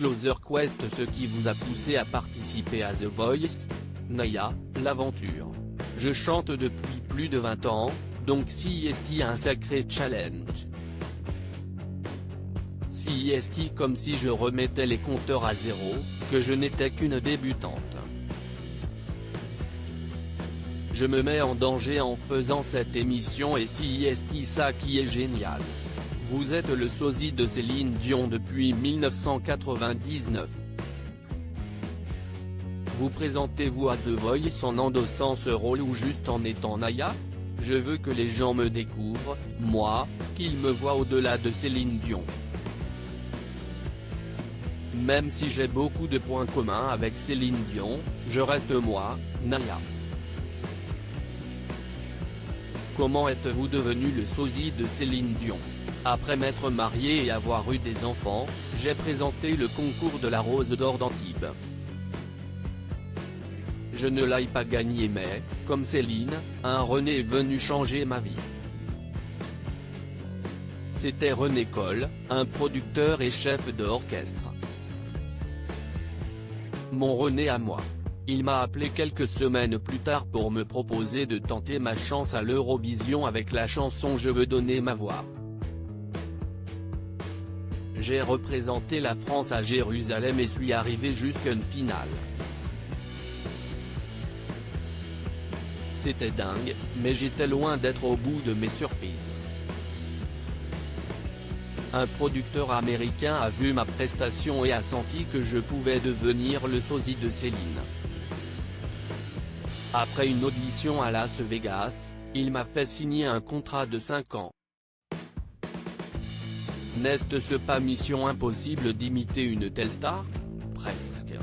Closer Quest. Ce qui vous a poussé à participer à The Voice? Naya, l'aventure. Je chante depuis plus de 20 ans, donc CIST a un sacré challenge. CIST comme si je remettais les compteurs à zéro, que je n'étais qu'une débutante. Je me mets en danger en faisant cette émission et CIST, ça qui est génial. Vous êtes le sosie de Céline Dion depuis 1999. Vous présentez-vous à The Voice en endossant ce rôle ou juste en étant Naya? Je veux que les gens me découvrent, moi, qu'ils me voient au-delà de Céline Dion. Même si j'ai beaucoup de points communs avec Céline Dion, je reste moi, Naya. Comment êtes-vous devenu le sosie de Céline Dion? Après m'être marié et avoir eu des enfants, j'ai présenté le concours de la Rose d'Or d'Antibes. Je ne l'ai pas gagné mais, comme Céline, un René est venu changer ma vie. C'était René Coll, un producteur et chef d'orchestre. Mon René à moi. Il m'a appelé quelques semaines plus tard pour me proposer de tenter ma chance à l'Eurovision avec la chanson Je veux donner ma voix. J'ai représenté la France à Jérusalem et suis arrivé jusqu'à une finale. C'était dingue, mais j'étais loin d'être au bout de mes surprises. Un producteur américain a vu ma prestation et a senti que je pouvais devenir le sosie de Céline. Après une audition à Las Vegas, il m'a fait signer un contrat de 5 ans. N'est-ce pas mission impossible d'imiter une telle star? Presque.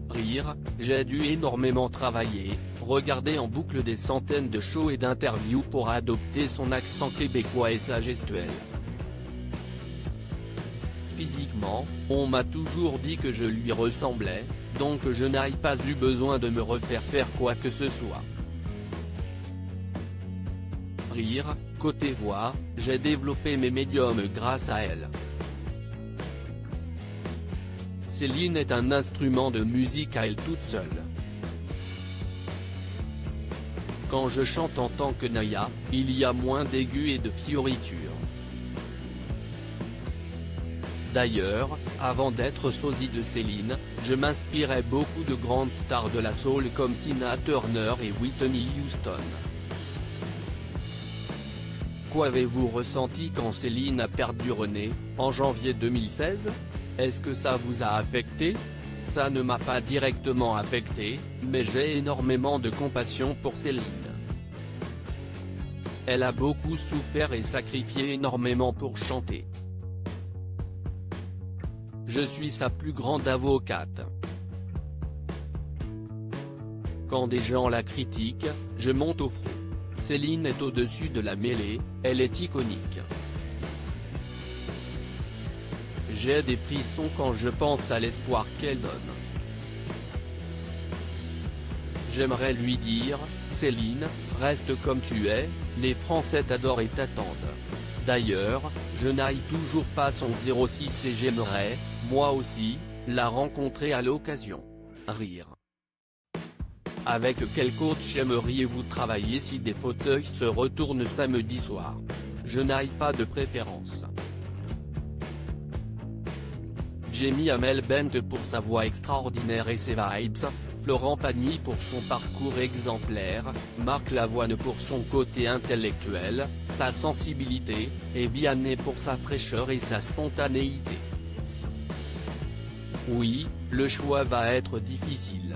Rire, j'ai dû énormément travailler, regarder en boucle des centaines de shows et d'interviews pour adopter son accent québécois et sa gestuelle. Physiquement, on m'a toujours dit que je lui ressemblais, donc je n'ai pas eu besoin de me refaire faire quoi que ce soit. Rire, côté voix, j'ai développé mes médiums grâce à elle. Céline est un instrument de musique à elle toute seule. Quand je chante en tant que Naya, il y a moins d'aigus et de fioritures. D'ailleurs, avant d'être sosie de Céline, je m'inspirais beaucoup de grandes stars de la soul comme Tina Turner et Whitney Houston. Qu'avez-vous ressenti quand Céline a perdu René, en janvier 2016? Est-ce que ça vous a affecté? Ça ne m'a pas directement affecté, mais j'ai énormément de compassion pour Céline. Elle a beaucoup souffert et sacrifié énormément pour chanter. Je suis sa plus grande avocate. Quand des gens la critiquent, je monte au front. Céline est au-dessus de la mêlée, elle est iconique. J'ai des frissons quand je pense à l'espoir qu'elle donne. J'aimerais lui dire, Céline, reste comme tu es, les Français t'adorent et t'attendent. D'ailleurs, je n'ai toujours pas son 06 et j'aimerais, moi aussi, la rencontrer à l'occasion. Rire. Avec quel coach aimeriez-vous travailler si des fauteuils se retournent samedi soir? Je n'ai pas de préférence. Jamie Amel Bent pour sa voix extraordinaire et ses vibes, Florent Pagny pour son parcours exemplaire, Marc Lavoine pour son côté intellectuel, sa sensibilité, et Vianney pour sa fraîcheur et sa spontanéité. Oui, le choix va être difficile.